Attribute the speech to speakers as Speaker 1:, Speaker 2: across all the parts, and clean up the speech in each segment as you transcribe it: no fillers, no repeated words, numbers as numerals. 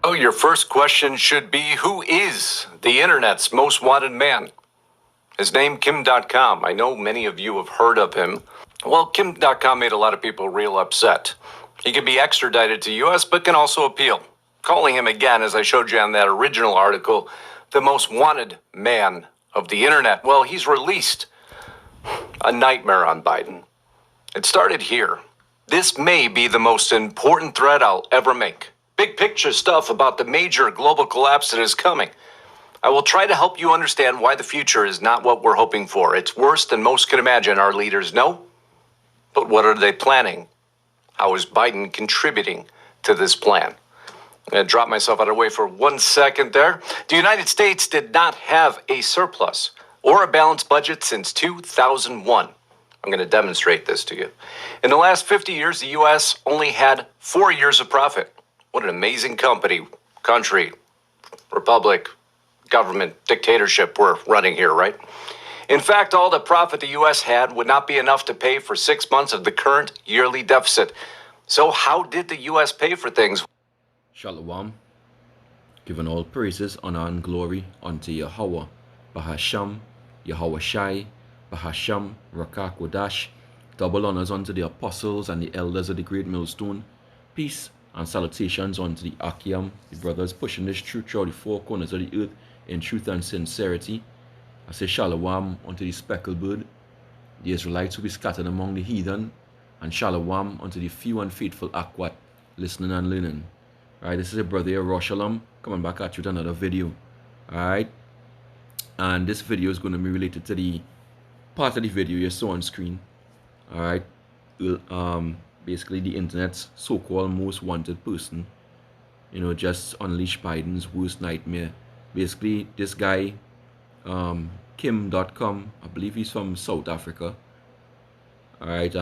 Speaker 1: Oh, your first question should be, who is the internet's most wanted man? His name, Kim.com. I know many of you have heard of him. Well, Kim.com made a lot of people real upset. He can be extradited to U.S., but can also appeal. Calling him again, as I showed you on that original article, the most wanted man of the internet. Well, he's released. A nightmare on Biden. It started here. This may be the most important thread I'll ever make. Big picture stuff about the major global collapse that is coming. I will try to help you understand why the future is not what we're hoping for. It's worse than most can imagine, our leaders know. But what are they planning? How is Biden contributing to this plan? I'm going to drop myself out of the way for 1 second there. The United States did not have a surplus or a balanced budget since 2001. I'm going to demonstrate this to you. In the last 50 years, the U.S. only had 4 years of profit. What an amazing country, republic, government, dictatorship we're running here, right? In fact, all the profit the U.S. had would not be enough to pay for 6 months of the current yearly deficit. So how did the U.S. pay for things?
Speaker 2: Shalom. Giving all praises, honor, and glory unto Yahweh, Bahasham, Yahweh Shai, Bahasham, Rakak Wadash. Double honors unto the apostles and the elders of the great millstone. Peace and salutations unto the Akiam, the brothers pushing this truth throughout the four corners of the earth in truth and sincerity. I say shalom unto the speckled bird, the Israelites who be scattered among the heathen, and shalom unto the few and faithful Akwat, listening and learning. Alright, this is a brother here, Roshalom, coming back at you with another video. Alright, and this video is going to be related to the part of the video you saw on screen. Alright, basically the internet's so-called most wanted person, you know, just unleashed Biden's worst nightmare. Basically, this guy, Kim.com, I believe he's from South Africa. Alright,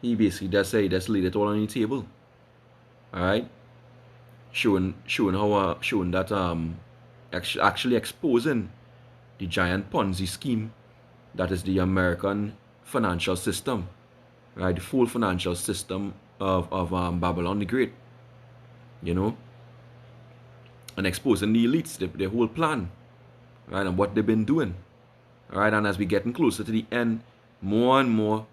Speaker 2: he basically just laid it all on the table. Alright, showing that actually exposing the giant Ponzi scheme that is the American financial system. Right, the full financial system of Babylon the Great, you know, and exposing the elites, their whole plan, right, and what they've been doing. All right, and as we're getting closer to the end, more and more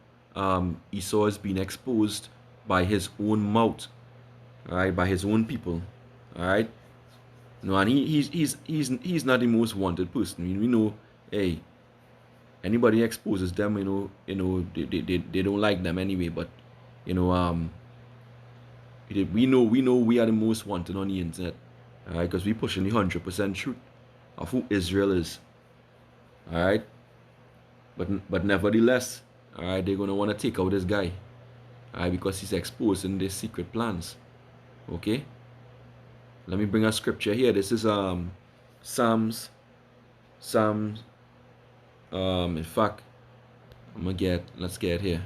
Speaker 2: Esau is being exposed by his own mouth, all right, by his own people, all right. No, and he's not the most wanted person. I mean, we know, hey, anybody exposes them, they don't like them anyway. But we know we are the most wanted on the internet, all right, because we pushing the 100% truth of who Israel is, all right. But nevertheless, all right, they're gonna want to take out this guy, all right, because he's exposing their secret plans. Okay, let me bring a scripture here. This is Psalms. In fact, let's get here.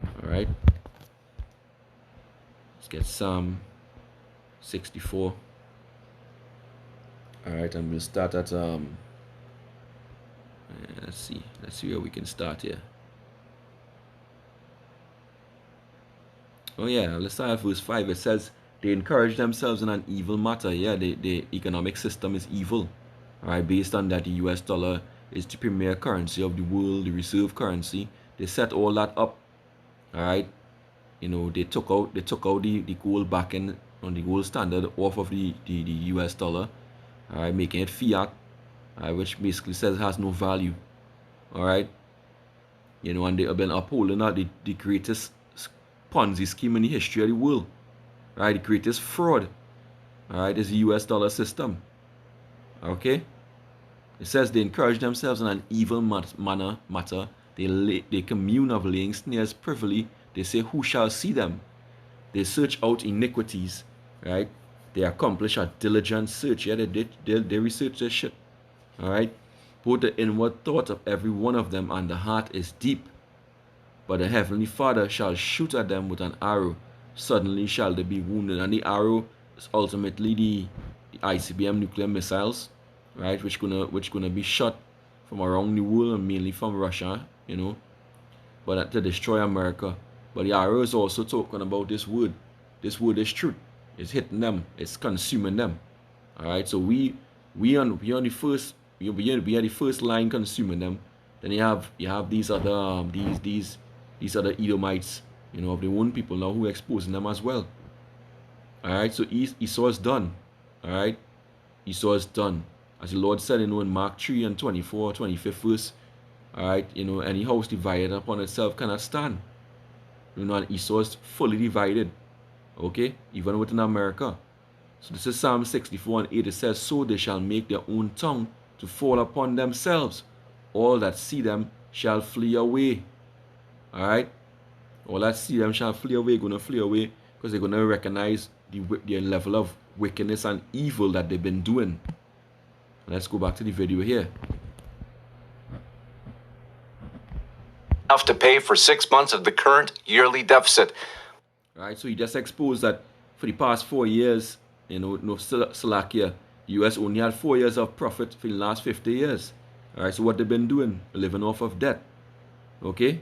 Speaker 2: All right. Let's get Psalm 64. All right, and we'll start at let's see where we can start here. Oh yeah, let's start at verse 5. It says, they encourage themselves in an evil matter. Yeah, the economic system is evil. All right, based on that, the US dollar is the premier currency of the world, the reserve currency. They set all that up. All right, they took out the gold backing on the gold standard off of the US dollar. All right, making it fiat, which basically says it has no value. All right, and they have been upholding the greatest Ponzi scheme in the history of the world. Right, the greatest fraud, all right, is the US dollar system. Okay, it says they encourage themselves in an evil matter. They commune of laying snares privily. They say, who shall see them? They search out iniquities, right? They accomplish a diligent search. Yeah, they research their shit. All right, both the inward thought of every one of them and the heart is deep. But the Heavenly Father shall shoot at them with an arrow. Suddenly shall they be wounded. And the arrow is ultimately the ICBM nuclear missiles, right, which gonna be shot from around the world and mainly from Russia, but to destroy America. But the arrow is also talking about this word. This word is truth. It's hitting them. It's consuming them. All right. So we on the first we are the first line consuming them. Then you have these other these other Edomites, of their own people now who are exposing them as well. All right. So Esau is done. All right. Esau is done. As the Lord said, in Mark 3 and 24, 25th verse. All right. Any house divided upon itself cannot stand. And Esau is fully divided. Okay, even within America. So this is Psalm 64 and 8. It says, so they shall make their own tongue to fall upon themselves. All that see them shall flee away. All right. All that see them shall flee away. Going to flee away because they're going to recognize the level of wickedness and evil that they've been doing. Let's go back to the video here.
Speaker 1: Enough to pay for 6 months of the current yearly deficit.
Speaker 2: All right, so he just exposed that for the past 4 years, Slovakia, the U.S. only had 4 years of profit for the last 50 years. All right, so what they've been doing? Living off of debt. Okay?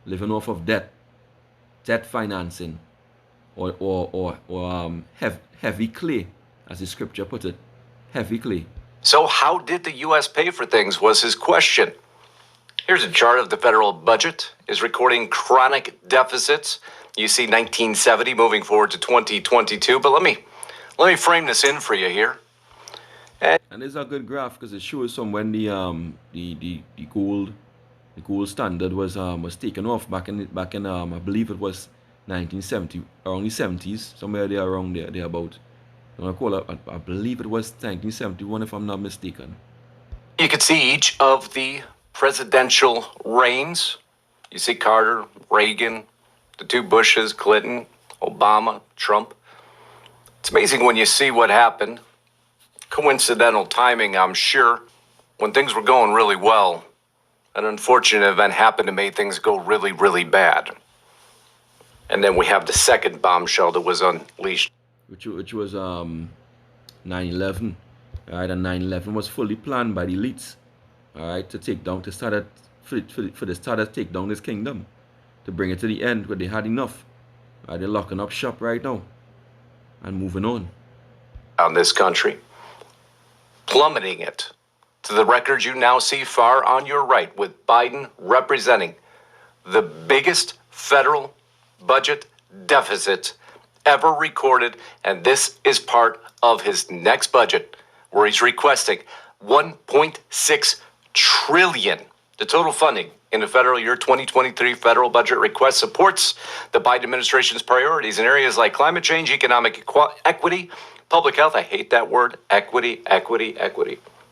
Speaker 2: Living off of debt. Debt financing. Or heavy clay, as the scripture put it. Heavy clay.
Speaker 1: So how did the U.S. pay for things was his question. Here's a chart of the federal budget. Is recording chronic deficits. You see 1970 moving forward to 2022. But let me frame this in for you here.
Speaker 2: And this is a good graph because it shows some when the gold standard was taken off back in I believe it was 1970, around the 70s, somewhere there around there about. I believe it was 1971 if I'm not mistaken.
Speaker 1: You can see each of the presidential reigns. You see Carter, Reagan, the two Bushes, Clinton, Obama, Trump. It's amazing when you see what happened. Coincidental timing, I'm sure. When things were going really well, an unfortunate event happened to make things go really, really bad. And then we have the second bombshell that was unleashed.
Speaker 2: Which was 9/11. All right, and 9/11 was fully planned by the elites. All right, to take down this kingdom, to bring it to the end where they had enough. All right, they're locking up shop right now and moving on.
Speaker 1: On this country, plummeting it to the record you now see far on your right, with Biden representing the biggest federal budget deficit ever recorded, and this is part of his next budget, where he's requesting $1.6 trillion. The total funding in the federal year 2023 federal budget request supports the Biden administration's priorities in areas like climate change, economic equity, public health. I hate that word, equity.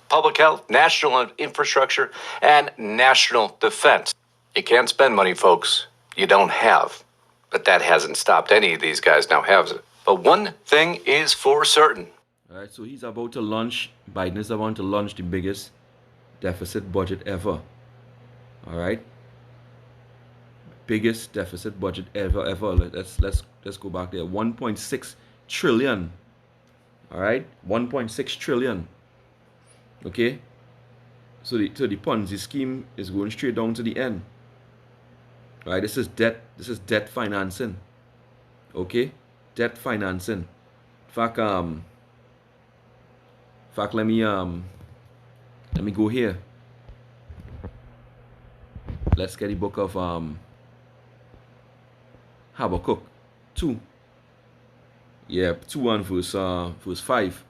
Speaker 1: Public health, national infrastructure, and national defense. You can't spend money, folks, you don't have. But that hasn't stopped any of these guys now, has it? But one thing is for certain.
Speaker 2: All right, so Biden is about to launch the biggest deficit budget ever. All right? Biggest deficit budget ever. Let's go back there. 1.6 trillion. All right? 1.6 trillion. Okay? So the Ponzi scheme is going straight down to the end. Right, this is debt financing. Okay, debt financing. In fact, let me go here. Let's get the book of Habakkuk 2. Yeah, 2 and verse 5.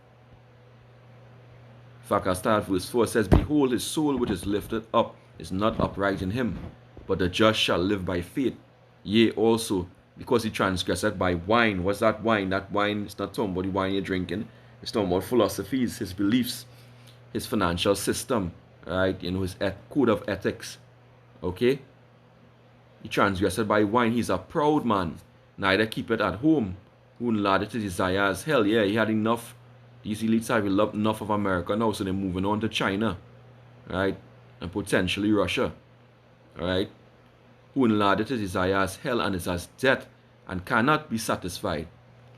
Speaker 2: In fact, I'll start verse 4. It says, behold, his soul which is lifted up is not upright in him, but the just shall live by faith. Yea, also, because he transgressed by wine. What's that wine? That wine is not talking about the wine you're drinking. It's talking about philosophies, his beliefs, his financial system, right? His code of ethics. Okay? He transgressed by wine. He's a proud man. Neither keep it at home. Who enlarged his desires. Hell yeah, he had enough. These elites have enough of America now, so they're moving on to China. Right? And potentially Russia. Alright? Who enlarged his desires hell and is as death, and cannot be satisfied,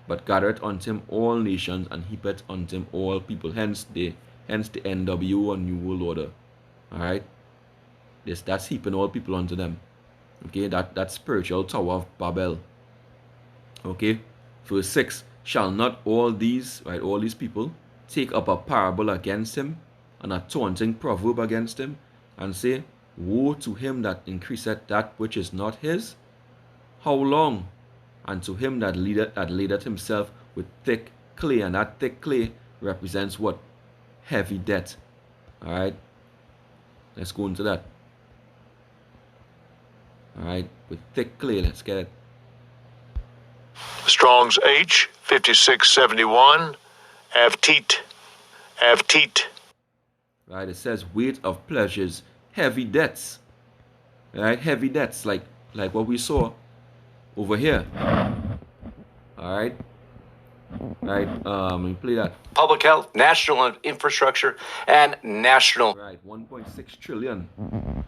Speaker 2: but gathereth unto him all nations, and heapeth unto him all people. Hence the NWO or New World Order. Alright? That's heaping all people unto them. Okay, that spiritual tower of Babel. Okay, verse 6, shall not all these, right, all these people take up a parable against him, and a taunting proverb against him, and say, woe to him that increaseth that which is not his? How long? And to him that ladeth himself with thick clay, and that thick clay represents what? Heavy debt. All right, let's go into that. All right, with thick clay, let's get it.
Speaker 3: Strong's H 5671. Avteet.
Speaker 2: Right, it says weight of pleasures, heavy debts. Right, heavy debts, like what we saw over here. All right. Right, let me play that.
Speaker 1: Public health, national infrastructure, and national.
Speaker 2: Right, 1.6 trillion,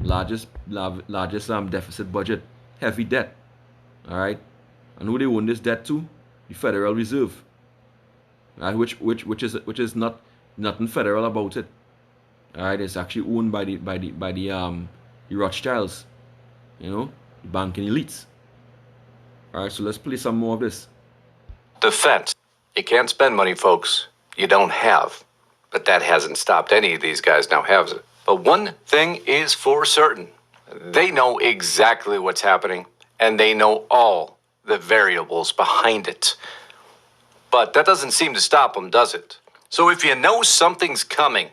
Speaker 2: largest deficit budget, heavy debt. All right, and who they own this debt to? The Federal Reserve. Right, which is not nothing federal about it. All right, it's actually owned by the Rothschilds, you know, the banking elites. All right, so let's play some more of this.
Speaker 1: Defense. You can't spend money, folks, you don't have. But that hasn't stopped any of these guys now, has it? But one thing is for certain. They know exactly what's happening, and they know all the variables behind it. But that doesn't seem to stop them, does it? So if you know something's coming,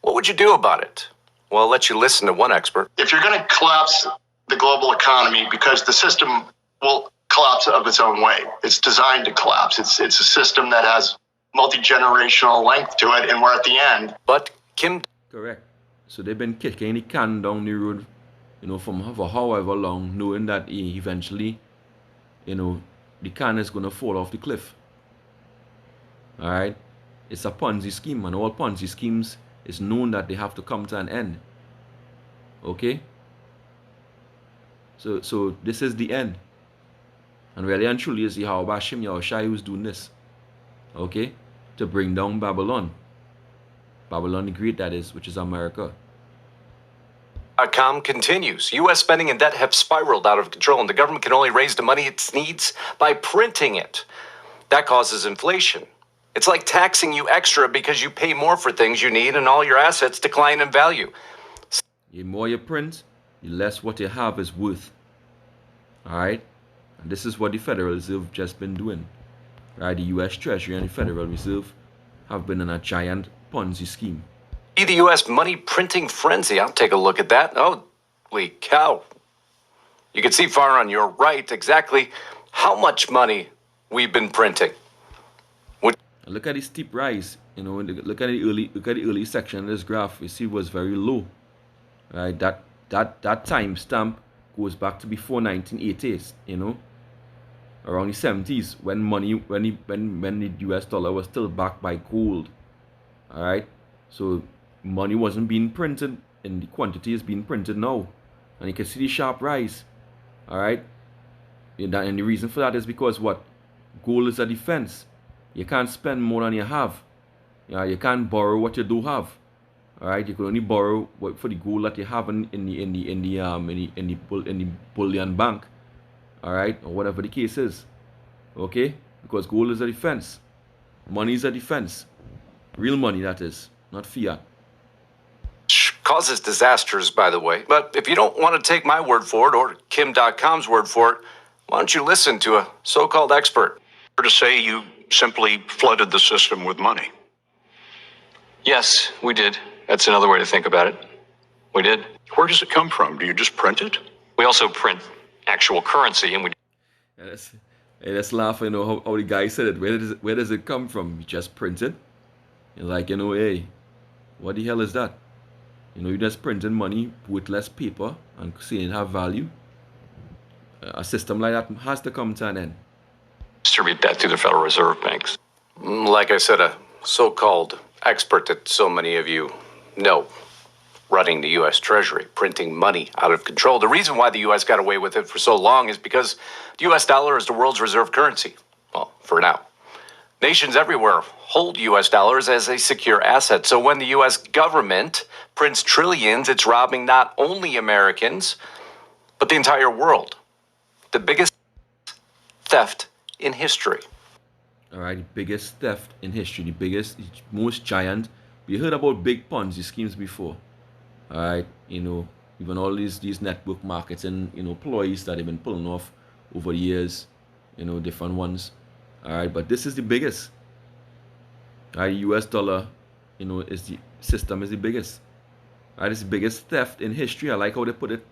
Speaker 1: what would you do about it? Well, I'll let you listen to one expert.
Speaker 4: If you're going to collapse the global economy, because the system will collapse of its own way. It's designed to collapse. It's a system that has multi-generational length to it, and we're at the end.
Speaker 1: But Kim...
Speaker 2: Correct. So they've been kicking the can down the road, you know, for however long, knowing that eventually, you know, the can is going to fall off the cliff. All right? It's a Ponzi scheme, and all Ponzi schemes is known that they have to come to an end. Okay? So this is the end. And really and truly is Yahweh Hashem Yahushai who's doing this. Okay? To bring down Babylon. Babylon the Great, that is, which is America.
Speaker 1: .com continues. U.S. spending and debt have spiraled out of control, and the government can only raise the money it needs by printing it. That causes inflation. It's like taxing you extra because you pay more for things you need and all your assets decline in value.
Speaker 2: The more you print, the less what you have is worth. Alright? And this is what the Federal Reserve just been doing. Right? The U.S. Treasury and the Federal Reserve have been in a giant Ponzi scheme.
Speaker 1: See the U.S. money printing frenzy. I'll take a look at that. Holy cow. You can see far on your right exactly how much money we've been printing.
Speaker 2: Look at the steep rise. You know, look at the early section of this graph. You see it was very low. Right? That time stamp goes back to before 1980s, you know, around the 70s, when the US dollar was still backed by gold. All right, so money wasn't being printed in the quantity it's being printed now, and you can see the sharp rise. All right, and the reason for that is because what? Gold is a defense. You can't spend more than you have. You can't borrow what you do have. All right, you can only borrow for the gold that you have in the bullion bank. All right, or whatever the case is. Okay, because gold is a defense. Money is a defense. Real money, that is, not fiat.
Speaker 1: Causes disasters, by the way. But if you don't want to take my word for it or Kim.com's word for it, why don't you listen to a so-called expert?
Speaker 3: To say you simply flooded the system with money.
Speaker 5: Yes, we did. That's another way to think about it. We did.
Speaker 3: Where does it come from? Do you just print it?
Speaker 5: We also print actual currency, and we...
Speaker 2: Let's laugh, you know, how the guy said it. Where does it come from? We just print it. You're like, you know, hey, what the hell is that? You know, you just printing money with less paper and saying it have value. A system like that has to come to an end.
Speaker 5: Distribute that through the Federal Reserve banks.
Speaker 1: Like I said, a so-called expert that so many of you know, running the U.S. Treasury, printing money out of control. The reason why the U.S. got away with it for so long is because the U.S. dollar is the world's reserve currency. Well, for now. Nations everywhere hold U.S. dollars as a secure asset. So when the U.S. government prints trillions, it's robbing not only Americans, but the entire world. The biggest theft in history.
Speaker 2: All right, the biggest theft in history, the biggest, most giant. We heard about big Ponzi schemes before. All right, even all these network marketing, ploys that they've been pulling off over the years, different ones. All right, but this is the biggest. All right, US dollar, is the system is the biggest. All right, it's the biggest theft in history. I like how they put it,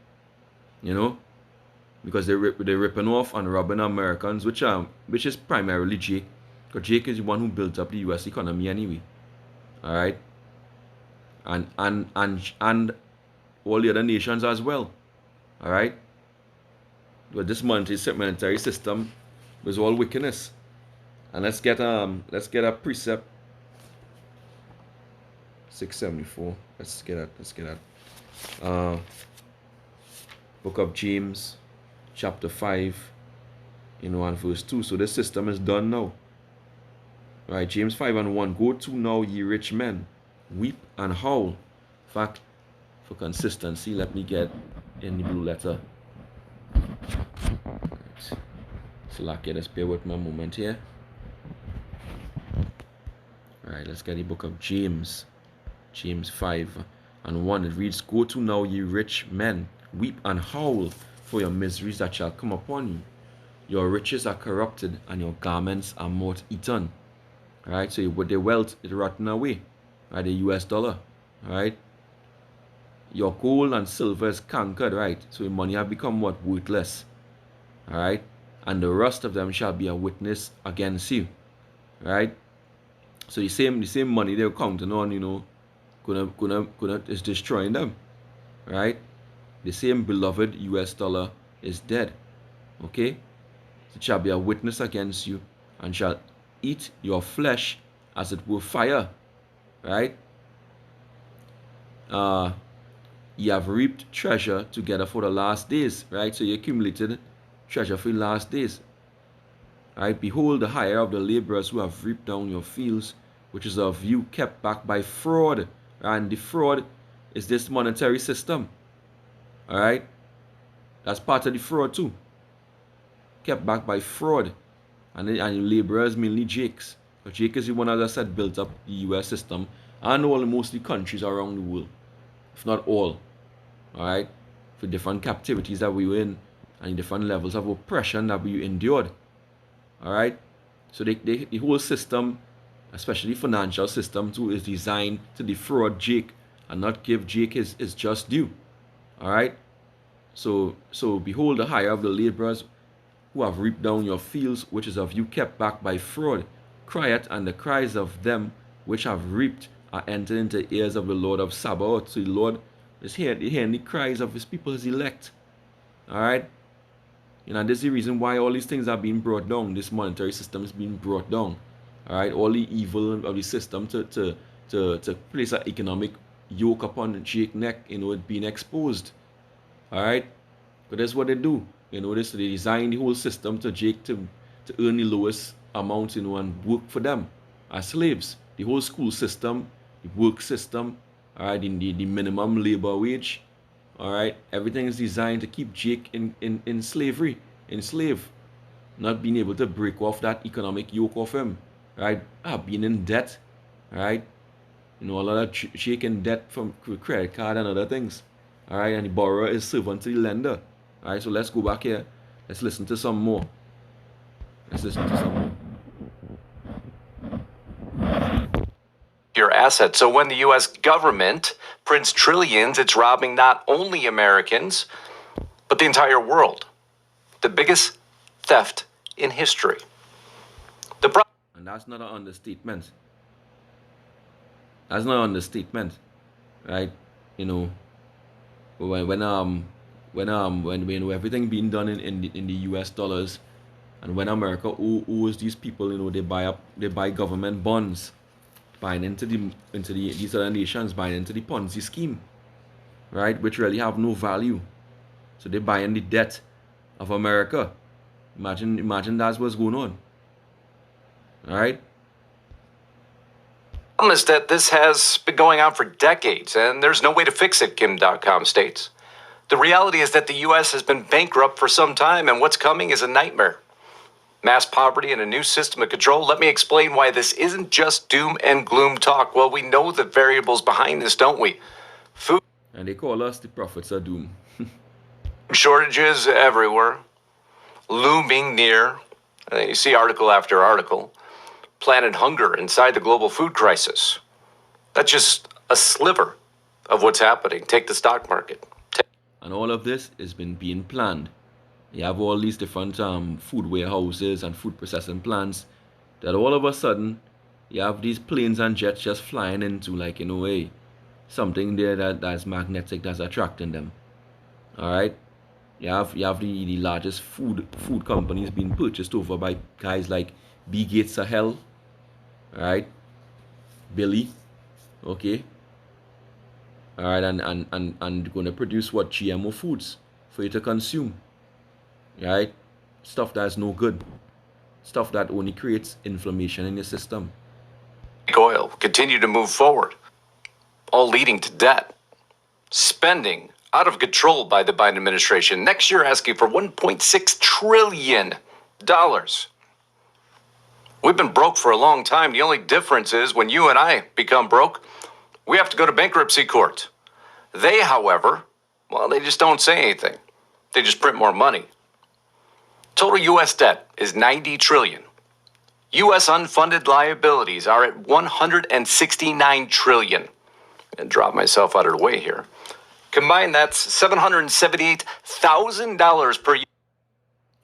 Speaker 2: because they're ripping off and robbing Americans, which is primarily Jake, because Jake is the one who built up the U.S. economy anyway. All right, and all the other nations as well. All right, but this monetary system was all wickedness. And let's get a precept 674. Let's get that. Book of James, chapter 5, and verse 2. So this system is done now. All right, James 5:1. Go to now, ye rich men, weep and howl. In fact, for consistency, let me get in the blue letter. Right. So let's bear with me a moment here. All right, let's get the book of James. James 5:1. It reads, Go to now, ye rich men, weep and howl for your miseries that shall come upon you. Your riches are corrupted, and your garments are moth eaten. All right, so with their wealth is rotten away. Right, the US dollar. All right, your gold and silver is cankered. Right, so your money have become what? Worthless. All right, and the rust of them shall be a witness against you. All right, so the same money they're counting on, gonna is destroying them. Right, the same beloved US dollar is dead. Okay, it shall be a witness against you, and shall eat your flesh as it were fire. Right? You have reaped treasure together for the last days. Right? So you accumulated treasure for the last days. Right? Behold, the hire of the laborers who have reaped down your fields, which is of you kept back by fraud. And the fraud is this monetary system. All right? That's part of the fraud too. Kept back by fraud. And the laborers, mainly Jakes. But Jake is the one, as I said, built up the US system and all mostly countries around the world, if not all. All right, for different captivities that we were in and different levels of oppression that we endured. All right, so the whole system, especially the financial system too, is designed to defraud Jake and not give Jake his just due. All right, so behold, the hire of the laborers who have reaped down your fields, which is of you kept back by fraud, crieth, and the cries of them which have reaped are entered into the ears of the Lord of Sabaoth. So the Lord is hearing the cries of his people, his elect. All right? This is the reason why all these things are being brought down. This monetary system is being brought down. All right? All the evil of the system to place an economic yoke upon Jake's neck, it being exposed. All right? But that's what they do. They design the whole system to Jake to earn the lowest amount, and work for them as slaves. The whole school system, the work system, all right, the minimum labor wage, all right, everything is designed to keep Jake in slavery, enslaved, not being able to break off that economic yoke of him, right? Being in debt, right? A lot of Jake in debt from credit card and other things, all right, and the borrower is servant to the lender. All right, so let's go back here. Let's listen to some more.
Speaker 1: Your assets. So when the U.S. government prints trillions, it's robbing not only Americans, but the entire world. The biggest theft in history.
Speaker 2: And that's not an understatement. That's not an understatement, right? When everything being done in the US dollars, and when America owes these people, they buy government bonds, buying into these other nations, buying into the Ponzi scheme, right, which really have no value. So they buy in the debt of America. Imagine that's what's going on. All right.
Speaker 1: The problem is that this has been going on for decades, and there's no way to fix it, Kim.com states. The reality is that the U.S. has been bankrupt for some time, and what's coming is a nightmare. Mass poverty and a new system of control. Let me explain why this isn't just doom and gloom talk. Well, we know the variables behind this, don't we? Food
Speaker 2: And they call us the prophets of doom.
Speaker 1: shortages everywhere, looming near. You see article after article. Planet hunger inside the global food crisis. That's just a sliver of what's happening. Take the stock market.
Speaker 2: And all of this has been being planned. You have all these different food warehouses and food processing plants that all of a sudden you have these planes and jets just flying into, like, hey, something there that's magnetic, that's attracting them. All right. You have the largest food companies being purchased over by guys like B. Gates of Hell, all right, Billy, okay, all right, and going to produce what GMO foods for you to consume, right? Stuff that's no good, stuff that only creates inflammation in your system.
Speaker 1: Oil continue to move forward, all leading to debt, spending out of control by the Biden administration. Next year, asking for $1.6 trillion. We've been broke for a long time. The only difference is when you and I become broke, we have to go to bankruptcy court. They, however, well, they just don't say anything. They just print more money. Total U.S. debt is $90 trillion. U.S. unfunded liabilities are at $169 trillion. And drop myself out of the way here. Combined, that's $778,000 per year.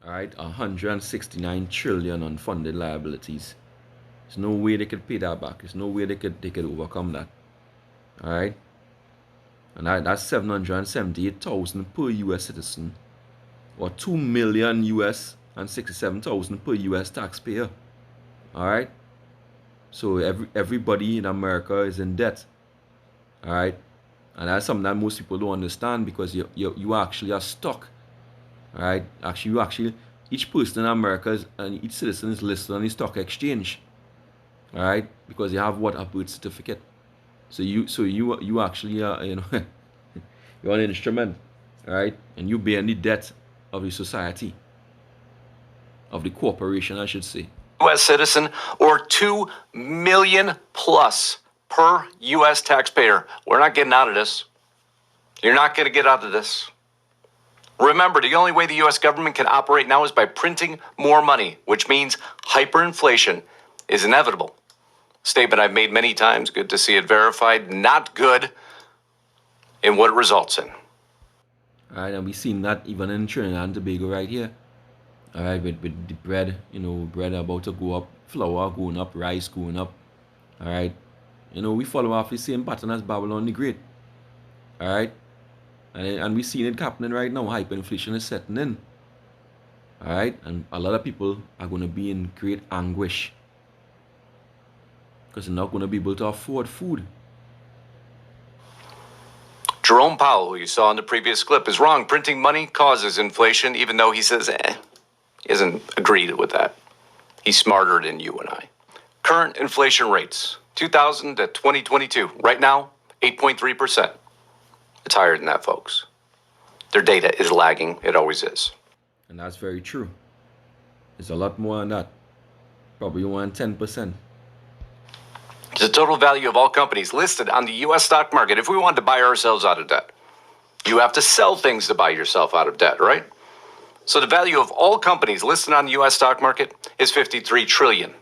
Speaker 2: All right, 169 trillion unfunded liabilities. There's no way they could pay that back. There's no way they could overcome that. All right, and that's 778,000 per U.S. citizen, or 2 million U.S. and 67,000 per U.S. taxpayer. All right, so everybody in America is in debt. All right, and that's something that most people don't understand, because you actually are stuck. All right, each person in America and each citizen is listed on the stock exchange. All right, because you have a birth certificate. So you actually are, you're an instrument. All right, and you bear the debt of the society, of the corporation, I should say.
Speaker 1: U.S. citizen, or 2 million plus per U.S. taxpayer. We're not getting out of this. You're not going to get out of this. Remember, the only way the U.S. government can operate now is by printing more money, which means hyperinflation is inevitable. Statement I've made many times, good to see it verified, not good in what it results in.
Speaker 2: All right, and we've seen that even in Trinidad and Tobago right here. All right, with the bread, bread about to go up, flour going up, rice going up. All right, we follow off the same pattern as Babylon the Great. All right, and we've seen it happening right now. Hyperinflation is setting in. All right, and a lot of people are going to be in great anguish because they're not going to be able to afford food.
Speaker 1: Jerome Powell, who you saw in the previous clip, is wrong. Printing money causes inflation, even though he says, he hasn't agreed with that. He's smarter than you and I. Current inflation rates, 2000 to 2022. Right now, 8.3%. It's higher than that, folks. Their data is lagging. It always is.
Speaker 2: And that's very true. It's a lot more than that. Probably 10%.
Speaker 1: The total value of all companies listed on the U.S. stock market. If we wanted to buy ourselves out of debt, you have to sell things to buy yourself out of debt, right? So the value of all companies listed on the U.S. stock market is $53 trillion.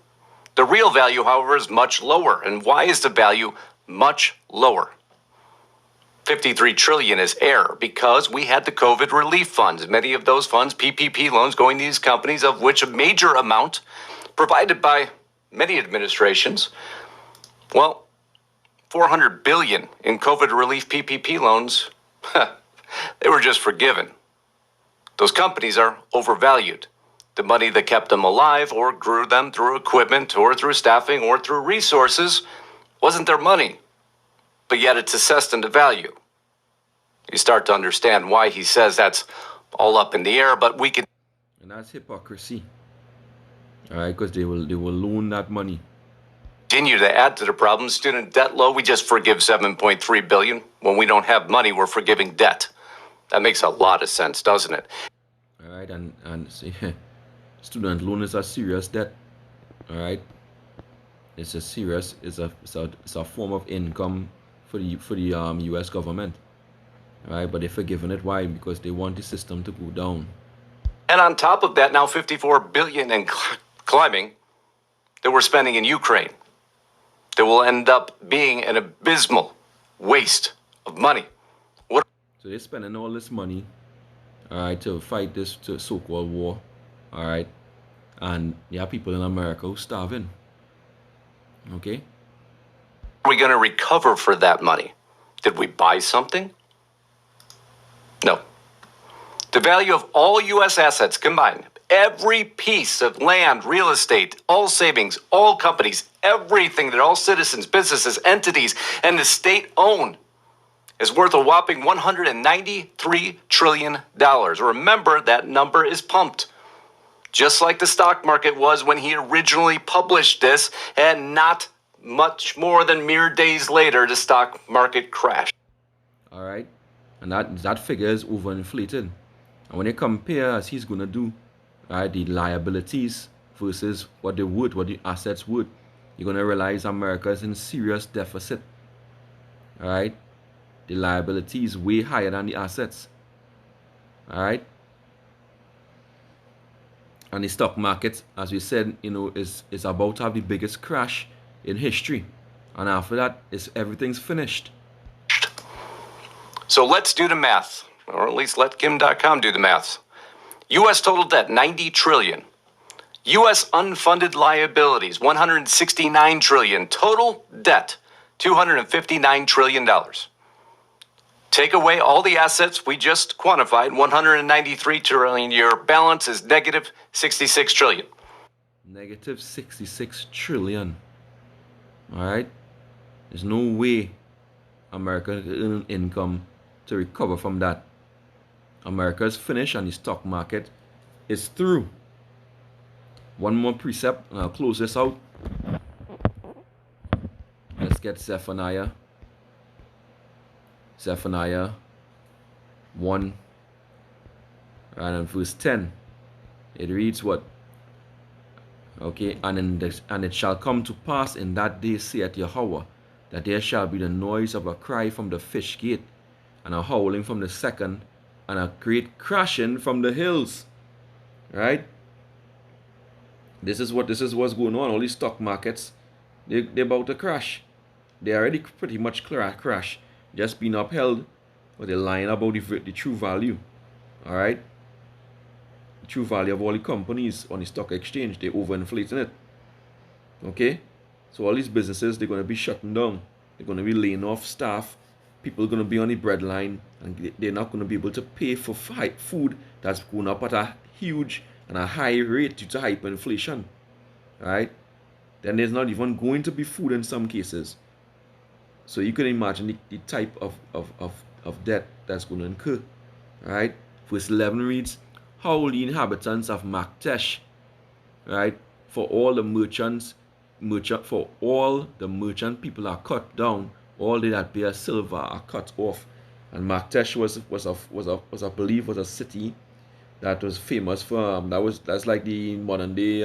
Speaker 1: The real value, however, is much lower. And why is the value much lower? $53 trillion is air because we had the COVID relief funds. Many of those funds, PPP loans, going to these companies, of which a major amount provided by many administrations. Well, $400 billion in COVID relief PPP loans, they were just forgiven. Those companies are overvalued. The money that kept them alive or grew them through equipment or through staffing or through resources wasn't their money, but yet it's assessed into value. You start to understand why he says that's all up in the air, but we can...
Speaker 2: And that's hypocrisy. All right, because they will loan that money.
Speaker 1: Continue to add to the problem. Student debt low, we just forgive $7.3 billion. When we don't have money, we're forgiving debt. That makes a lot of sense, doesn't it?
Speaker 2: All right, and see, student loan is a serious debt. All right, it's a form of income for the U.S. government. All right, but they're forgiving it. Why? Because they want the system to go down.
Speaker 1: And on top of that, now $54 billion and climbing that we're spending in Ukraine, that will end up being an abysmal waste of money. What?
Speaker 2: So they're spending all this money, all right, to fight this so-called war, all right, and there are people in America who are starving. Okay.
Speaker 1: Are we going to recover for that money? Did we buy something? No. The value of all U.S. assets combined, every piece of land, real estate, all savings, all companies, everything that all citizens, businesses, entities, and the state own is worth a whopping $193 trillion. Remember, that number is pumped. Just like the stock market was when he originally published this, and not much more than mere days later, the stock market crashed.
Speaker 2: All right. And that figure is overinflated. And when you compare, as he's going to do, right, the liabilities versus what they would, what the assets would, you're going to realize America is in serious deficit. All right. The liability is way higher than the assets. All right. And the stock market, as we said, is about to have the biggest crash in history. And after that, everything's finished.
Speaker 1: So let's do the math, or at least let Kim.com do the math. U.S. total debt, $90 trillion. U.S. unfunded liabilities, $169 trillion. Total debt, $259 trillion. Take away all the assets we just quantified, $193 trillion. Your balance is negative $66 trillion.
Speaker 2: Negative $66 trillion. All right? There's no way America can earn income to recover from that. America is finished and the stock market is through. One more precept and I'll close this out. Let's get Zephaniah 1 and in verse 10. It reads what? Okay, and it shall come to pass in that day, saith Yahweh, that there shall be the noise of a cry from the fish gate, and a howling from the second, and a great crashing from the hills. Right? This is what's going on. All these stock markets, they're about to crash. They already pretty much crash, just being upheld, but they're lying about the true value. All right? The true value of all the companies on the stock exchange, they're overinflating it. Okay? So all these businesses, they're going to be shutting down. They're going to be laying off staff. People are going to be on the breadline, and they're not going to be able to pay for food that's going up at a huge and a high rate due to hyperinflation. Right? Then there's not even going to be food in some cases. So you can imagine the type of debt that's going to incur. Right? Verse 11 reads, how the inhabitants of Maktesh, right, for all the merchant people are cut down, all they that bear silver are cut off. And Maktesh was I believe was a city that was famous for that's like the modern day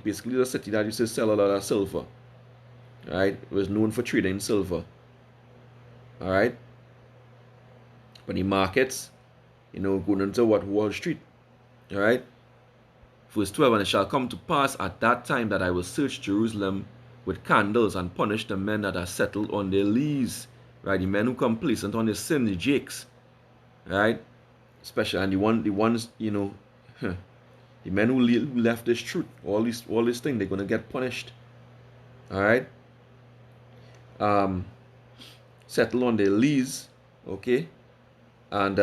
Speaker 2: basically the city that used to sell a lot of silver. Right? It was known for trading silver. Alright? But the markets, going into Wall Street. Alright? Verse 12, and it shall come to pass at that time that I will search Jerusalem with candles and punish the men that are settled on their lees. Right? The men who complacent on their sin, the jakes. Right? Especially, and the ones, the men who left this truth, all this thing, they're going to get punished. Alright? Settle on their lees. Okay? And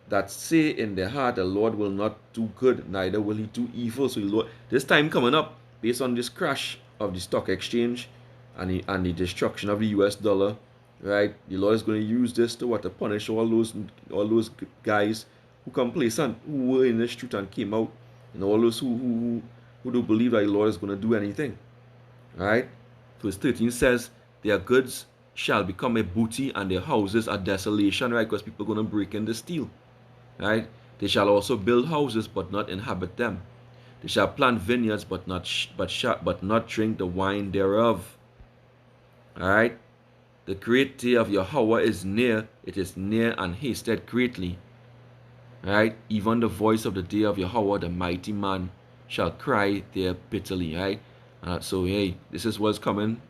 Speaker 2: that say in their heart, the Lord will not do good, neither will he do evil. So this time coming up, based on this crash of the stock exchange and the destruction of the US dollar, right? The Lord is going to use this to punish all those guys who complacent, who were in this truth and came out, and all those who don't believe that the Lord is going to do anything. Right? Verse 13 says, their goods shall become a booty, and their houses a desolation, right? Because people are going to break in the steal, right? They shall also build houses, but not inhabit them. They shall plant vineyards, but not drink the wine thereof. All right. The great day of Yahweh is near; it is near and hasted greatly. All right. Even the voice of the day of Yahweh, the mighty man, shall cry there bitterly. Right. So hey, this is what's coming.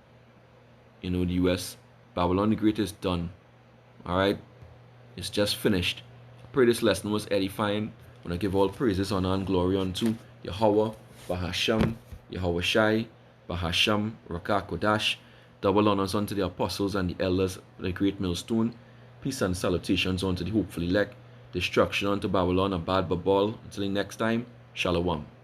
Speaker 2: The U.S. Babylon the Great is done. All right. It's just finished. I pray this lesson was edifying. I want to give all praises, honor, and glory unto Yahweh, Bahasham, Yahweh Shai, Bahasham, Rakah Kodash. Double honors unto the apostles and the elders of the great millstone. Peace and salutations unto the hopeful elect. Destruction unto Babylon, a bad Babal. Until the next time, Shalom.